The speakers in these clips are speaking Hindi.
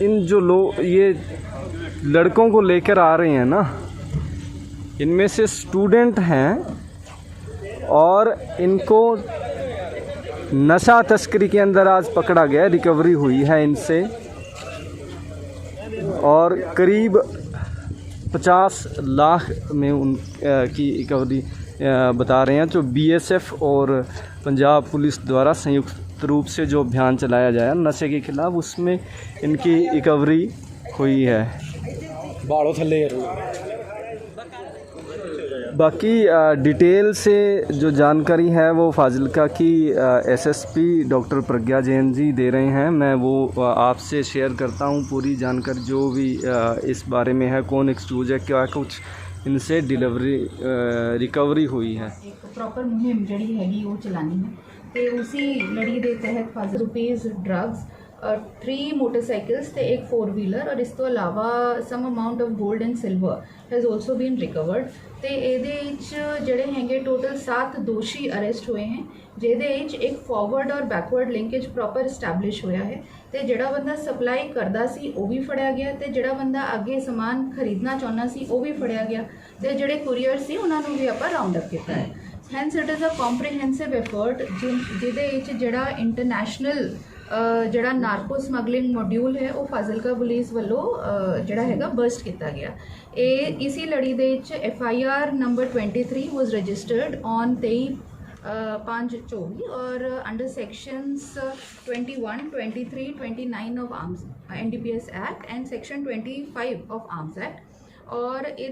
इन जो लोग ये लड़कों को लेकर आ रहे हैं ना, इनमें से स्टूडेंट हैं और इनको नशा तस्करी के अंदर आज पकड़ा गया, रिकवरी हुई है इनसे और करीब 50 लाख में की रिकवरी बता रहे हैं। जो बीएसएफ और पंजाब पुलिस द्वारा संयुक्त रूप से जो अभियान चलाया जाए नशे के खिलाफ, उसमें इनकी रिकवरी हुई है। बाकी डिटेल से जो जानकारी है वो फाजिल्का की एसएसपी डॉक्टर प्रज्ञा जैन जी दे रहे हैं। मैं वो आपसे शेयर करता हूँ पूरी जानकारी जो भी इस बारे में है, कौन एक्सक्यूज है, क्या कुछ इनसे रिकवरी हुई है। एक प्रॉपर मुहिम जी हैगी वो चलानी है तो उसी लड़ी के तहत ₹5 ड्रग्स 3 मोटरसाइकिल्स ते एक 4 व्हीलर और इस तो अलावा some amount of gold and silver has also been recovered. तो ये जड़े हैंगे टोटल 7 दोषी अरेस्ट हुए हैं, जिहदे एक फॉरवर्ड और बैकवर्ड लिंकेज प्रॉपर इस्टैबलिश होया है। तो जिहड़ा बंदा सप्लाई करदा सी वो भी फड़िया गया, तो जिहड़ा बंदा आगे समान खरीदना चाहुंदा सी वो भी फड़िया गया, तो जिहड़े कुरियर सी उन्हां नूं भी आपां राउंड अप कीता है। Hence it is a comprehensive effort जिहदे जिहड़ा इंटरनैशनल जड़ा नार्को समगलिंग मॉड्यूल है वो फाजिल्का पुलिस वालों जड़ा हैगा बस्ट किया गया। इसी लड़ी दे FIR number 23 was registered on 23/5/24 और under sections 21, 23, 29 of arms NDPS act and section 25 of arms act. और ये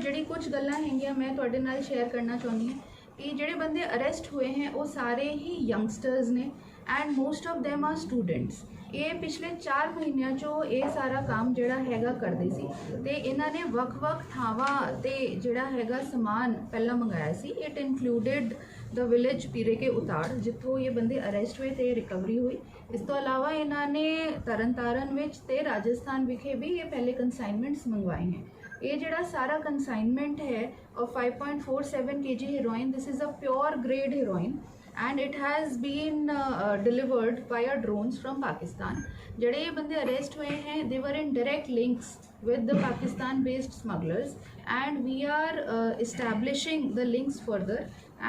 जड़ी कुछ गल्लां हैगियां मैं तुहाडे नाल शेयर करना चाहुंदी हां कि जिहड़े बंदे अरेस्ट हुए हैं वो सारे ही यंगस्टर्स ने and most of them are students. ये पिछले 4 महीनों चो ये सारा काम जिहड़ा हैगा करदे सी ते इन्हां ने वख-वख थावां ते जिहड़ा हैगा समान पहला मंगाया सी। इट इंक्लूडेड द विलेज पीरे के उताड़ जिथों ये बंदे अरेस्ट हुए ते रिकवरी हुई। इस तो अलावा इन्हां ने तरनतारन विच ते राजस्थान विखे भी ये पहले कंसाइनमेंट्स मंगवाए हैं। ये जड़ा सारा कंसाइनमेंट है और 5.47 kg heroin, this is a pure grade heroin and it has been delivered via drones from Pakistan. जड़े ये बंदे अरेस्ट हुए हैं they were in direct links with the Pakistan based smugglers and we are establishing the links further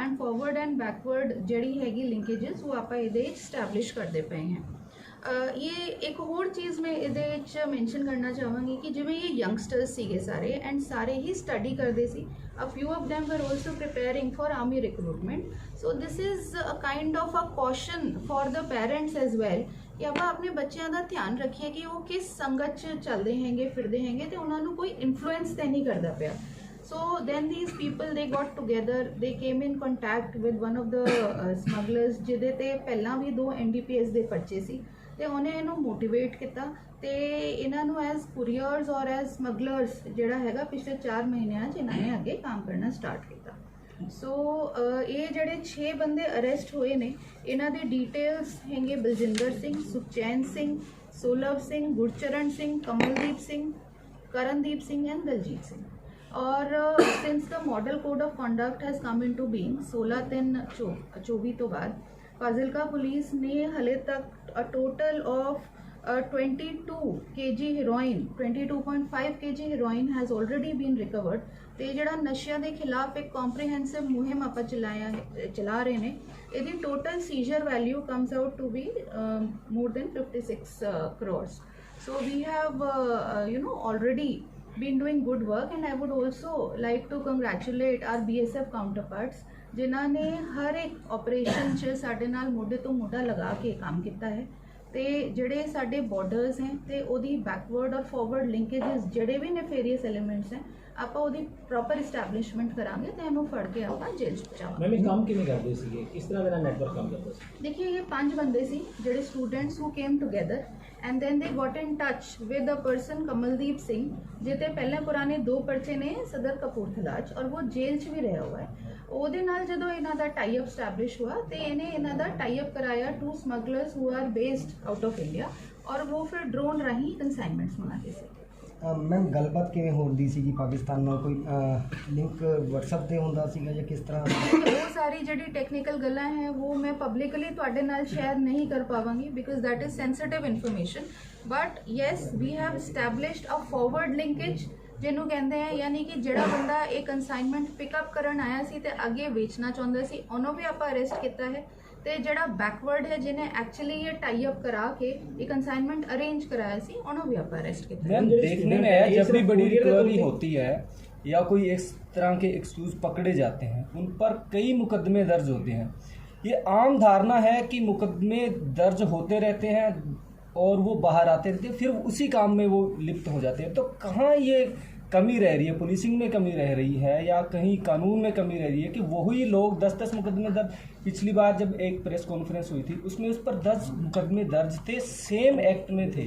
and forward and backward जड़ी हैगी linkages वो आप ये establish करते पे हैं। ये एक और चीज़ मैं ये मैंशन करना चाहूँगी कि जिमें ये यंगस्टर्स सीगे सारे एंड सारे ही स्टडी करते सी। A few of them were also preparing for army recruitment. So this is a kind of a caution for the parents as well कि आप अपने बच्चों का ध्यान रखिए कि वो किस संगत च चलते हैंगे फिरते हैंगे तो उन्होंने कोई इन्फ्लुएंस तो नहीं करता पाया। So then these people they got together, they came in contact with one of the smugglers जिहदे ते पहला भी 2 NDPS दे पर्चे सी ते उन्हें इन्हू मोटिवेट किया तो इन्हों एज कुरियर्स और एज स्मगलर्स जिहड़ा हैगा पिछले 4 महीनों इन्होंने आगे काम करना स्टार्ट किया। सो ये जड़े 6 बंदे अरेस्ट हुए ने इन्हां दे डिटेल्स हैंगे बलजिंदर सिंह, सुखचैन सिंह, सोलभ सिंह, गुरचरण सिंह, कमलदीप सिंह, करणदीप सिंह एंड दलजीत सिंह। और since the model code of conduct has come in to being 16/3/24 तो बाद फाजिल्का पुलिस ने हले तक a total of 22 kg heroin, 22.5 kg heroin has already been recovered. तो ये जड़ा नशिया के खिलाफ एक कॉम्प्रीहेंसिव मुहिम आप चला रहे हैं। यदि total seizure value comes out to be more than 56 crores। So we have already been doing good work and I would also like to congratulate our BSF counterparts जिन्हों ने हर एक ऑपरेशन च साडे नाल मोढे तो मोढा लगा के काम किया है। तो जड़े साडे बॉर्डर्स हैं तो उहदी बैकवर्ड और फॉरवर्ड लिंकेजेस जड़े भी नेफेरियस एलिमेंट्स हैं आप उहदी प्रॉपर इस्टैबलिशमेंट करांगे तो इन्हू फड़ के आप जेल च पहुंचावांगे। मैम काम किवें करदे सीगे, किस तरह दा नेटवर्क काम करदा सी? देखिए ये 5 बंदे सी जड़े students who came together and then they got in touch with a person Kamaldeep Singh जिते पहले पुराने 2 पर्चे ने सदर कपूरथला और वो जेल च भी रहा हुआ है। ਉਹਦੇ ਨਾਲ ਜਦੋਂ ਇਹਨਾਂ ਦਾ ਟਾਈ ਅਪ ਸਟੈਬਲਿਸ਼ हुआ तो इन्हें ਇਹਨਾਂ ਦਾ टाई अप कराया 2 smugglers who are based out of India और वो फिर ड्रोन राही कंसाइनमेंट्स मंगाते थे। ਮੈਮ ਗੱਲਬਾਤ ਕਿਵੇਂ ਹੁੰਦੀ ਸੀਗੀ ਪਾਕਿਸਤਾਨ ਨਾਲ, ਕੋਈ ਲਿੰਕ WhatsApp ਤੇ ਹੁੰਦਾ ਸੀਗਾ ਜਾਂ ਕਿਸ ਤਰ੍ਹਾਂ? वो सारी ਜਿਹੜੀ ਟੈਕਨੀਕਲ ਗੱਲਾਂ ਹੈ वो मैं ਪਬਲਿਕਲੀ ਤੁਹਾਡੇ ਨਾਲ ਸ਼ੇਅਰ ਨਹੀਂ ਕਰ ਪਾਵਾਂਗੀ because that is sensitive information, but yes we have established a forward linkage ਜਿਹਨੂੰ ਕਹਿੰਦੇ ਆ, ਯਾਨੀ ਕਿ ਜਿਹੜਾ ਬੰਦਾ ਇਹ ਕਨਸਾਈਨਮੈਂਟ ਪਿਕਅਪ ਕਰਨ ਆਇਆ ਸੀ ਤੇ ਅੱਗੇ ਵੇਚਣਾ ਚਾਹੁੰਦਾ ਸੀ ਉਹਨੂੰ ਵੀ ਆਪਾਂ ਅਰੈਸਟ ਕੀਤਾ ਹੈ, ਤੇ ਜਿਹੜਾ ਬੈਕਵਰਡ ਹੈ ਜਿਹਨੇ एक्चुअली ये टाई अप करा के ये कंसाइनमेंट अरेंज कराया सी ਉਹਨੂੰ भी आप अरेस्ट किया। मैम देखने में आया जब भी बड़ी रिकवरी होती है या कोई इस तरह के एक्सक्यूज पकड़े जाते हैं उन पर कई मुकदमे दर्ज होते हैं। ये आम धारणा है कि मुकदमे दर्ज होते रहते हैं और वो बाहर आते रहते हैं, फिर उसी काम में वो लिप्त हो जाते हैं। तो कहाँ ये कमी रह रही है, पुलिसिंग में कमी रह रही है या कहीं कानून में कमी रह रही है कि वही लोग 10-10 मुकदमे दर्ज? पिछली बार जब एक प्रेस कॉन्फ्रेंस हुई थी उसमें उस पर 10 मुकदमे दर्ज थे, सेम एक्ट में थे,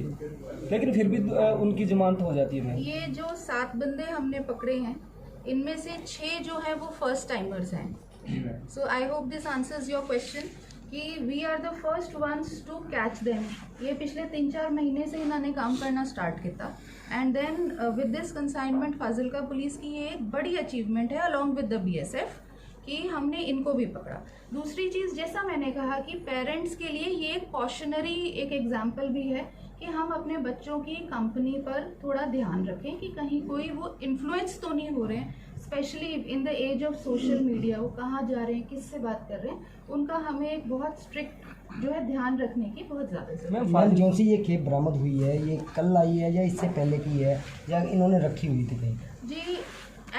लेकिन फिर भी उनकी जमानत हो जाती है। मैम ये जो 7 बंदे हमने पकड़े हैं इनमें से 6 जो है वो फर्स्ट टाइमर्स हैं। So I hope this answers your question कि we are the first ones to catch them. ये पिछले 3-4 महीने से इन्होंने काम करना स्टार्ट किया and then with this consignment Fazilka police की ये एक बड़ी अचीवमेंट है अलॉन्ग विद द BSF कि हमने इनको भी पकड़ा। दूसरी चीज़ जैसा मैंने कहा कि पेरेंट्स के लिए ये एक कॉशनरी एक एग्जाम्पल भी है कि हम अपने बच्चों की कंपनी पर थोड़ा ध्यान रखें कि कहीं कोई वो इन्फ्लुएंस तो नहीं हो रहे हैं, specially in the age of social media, वो कहाँ जा रहे हैं, किससे बात कर रहे हैं, उनका हमें एक बहुत स्ट्रिक्ट जो है ध्यान रखने की बहुत ज़्यादा ज़रूरत है। मैम जो सी ये खेप बरामद हुई है ये कल आई है या इससे पहले की है या इन्होंने रखी हुई थी कहीं? जी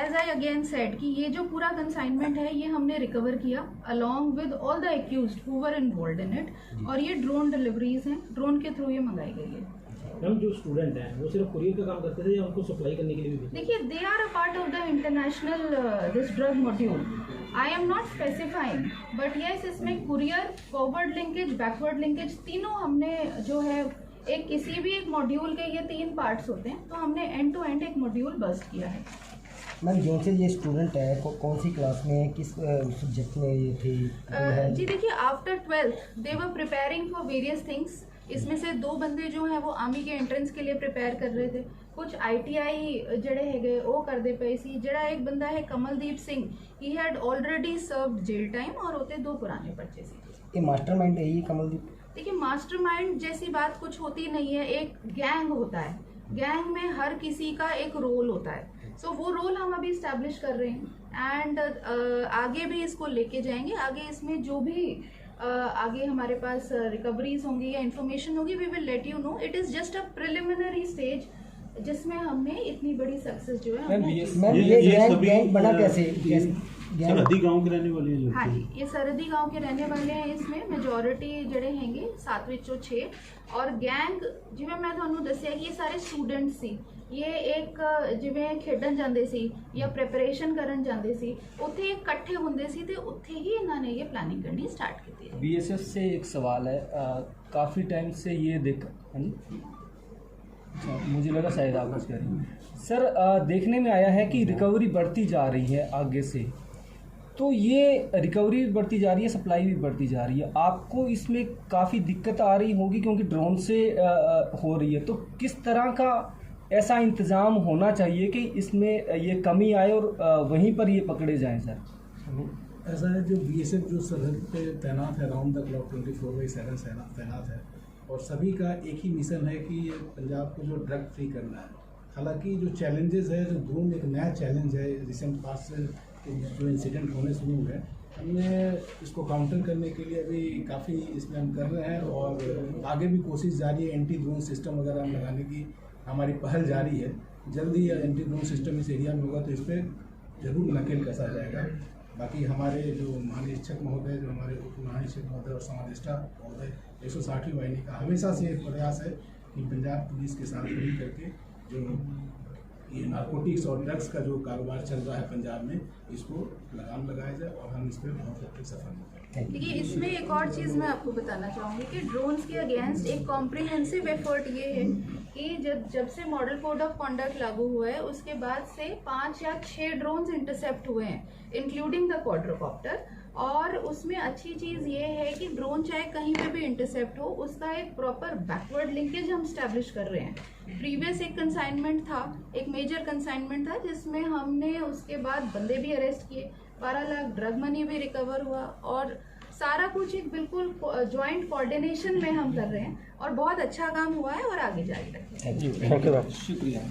एज आई अगेन सेड कि ये जो पूरा कंसाइनमेंट है ये हमने रिकवर किया along with all the accused who were involved in it, और ये ड्रोन डिलीवरीज हैं, ड्रोन के थ्रू ये मंगाई गई है। मैम जो स्टूडेंट हैं वो सिर्फ कुरियर का काम करते थे या उनको सप्लाई करने के लिए भी? देखिए they are a part of the international this drug module, I am not specifying, but yes इसमें courier, forward linkage, backward linkage तीनों हमने जो है एक किसी भी एक मॉड्यूल के ये 3 पार्ट्स होते हैं, तो हमने एंड टू एंड एक मॉड्यूल बस्ट किया है। मैम जो से ये स्टूडेंट है कौन सी क्लास में, किस सब्जेक्ट में ये थी? जी देखिए after 12th they were preparing for various things. इसमें से 2 बंदे जो हैं वो आर्मी के एंट्रेंस के लिए प्रिपेयर कर रहे थे, कुछ ITI जड़े है वो करते पे सी, जड़ा एक बंदा है Kamaldeep Singh, he had already served jail time और होते 2 पुराने पर्चे सी। ये मास्टरमाइंड है ये कमलदीप? देखिए मास्टरमाइंड जैसी बात कुछ होती नहीं है, एक गैंग होता है, गैंग में हर किसी का एक रोल होता है, सो वो रोल हम अभी इस्टेब्लिश कर रहे हैं एंड आगे भी इसको लेके जाएंगे। आगे इसमें जो भी आगे हमारे पास रिकवरीज होंगी या इन्फॉर्मेशन होगी we will let you know. It is just a preliminary stage जिसमें हमने इतनी बड़ी सक्सेस जो है मैम ये गैंग बना कैसे? सरहदी गांव के रहने वाले हैं? हाँ जी ये सरहदी गांव के रहने वाले हैं, इसमें मेजोरिटी जड़े हैंगे 7 ਵਿੱਚੋਂ 6 और गैंग जिवें मैं ਤੁਹਾਨੂੰ ਦੱਸਿਆ कि ये सारे स्टूडेंट्स सी, ये एक जिवें खेडन जाते सी या प्रिपरेशन करन जाते सी उत्थे इकट्ठे होंदे सी ते उत्थे ही इन्होंने ये प्लानिंग करनी स्टार्ट की थी। BSF से एक सवाल है, काफ़ी टाइम से ये देख अच्छा मुझे लगा शायद आप कुछ करें सर, देखने में आया है कि रिकवरी बढ़ती जा रही है आगे से, तो ये रिकवरी भी बढ़ती जा रही है, सप्लाई भी बढ़ती जा रही है, आपको इसमें काफ़ी दिक्कत आ रही होगी क्योंकि ड्रोन से हो रही है, तो किस तरह का ऐसा इंतज़ाम होना चाहिए कि इसमें ये कमी आए और वहीं पर ये पकड़े जाएं सर? ऐसा है जो BSF जो सरहद पे तैनात है, राउंड द क्लॉक 24/7 तैनात है और सभी का एक ही मिशन है कि पंजाब को जो ड्रग फ्री करना है। हालांकि जो चैलेंजेस है, जो ड्रोन एक नया चैलेंज है, रिसेंट पास से जो इंसिडेंट होने शुरू हुए हैं, हमने इसको काउंटर करने के लिए अभी काफ़ी इसमें हम कर रहे हैं और आगे भी कोशिश जारी है। एंटी ड्रोन सिस्टम वगैरह हम लगाने की हमारी पहल जारी है। जल्द ही एंटी ड्रोन सिस्टम इस एरिया में होगा तो इस पर जरूर नकेल कसा जाएगा। बाकी हमारे जो महानिरीक्षक महोदय, जो हमारे उप महानिरीक्षक महोदय और समादेष्टा महोदय 160वीं वाहिनी का हमेशा से एक प्रयास है कि पंजाब पुलिस के साथ मिल करके जो ये नारकोटिक्स और ड्रग्स का जो कारोबार चल रहा है पंजाब में, इसको लगाम लगाया जाए और हम इस पर बहुत हद तक सफल होंगे। देखिए इसमें एक और चीज़ मैं आपको बताना चाहूँगी कि ड्रोन्स के अगेंस्ट एक कॉम्प्रिहेंसिव एफर्ट ये है कि जब से मॉडल कोड ऑफ कॉन्डक्ट लागू हुआ है उसके बाद से 5 या 6 ड्रोन्स इंटरसेप्ट हुए हैं इंक्लूडिंग द क्वाड्रोकॉप्टर, और उसमें अच्छी चीज़ ये है कि ड्रोन चाहे कहीं पे भी इंटरसेप्ट हो, उसका एक प्रॉपर बैकवर्ड लिंकेज हम स्टैब्लिश कर रहे हैं। प्रीवियस एक कंसाइनमेंट था, एक मेजर कंसाइनमेंट था, जिसमें हमने उसके बाद बंदे भी अरेस्ट किए, 12 लाख ड्रग मनी भी रिकवर हुआ, और सारा कुछ एक बिल्कुल जॉइंट कोऑर्डिनेशन में हम कर रहे हैं, और बहुत अच्छा काम हुआ है और आगे जारी रखेंगे। शुक्रिया।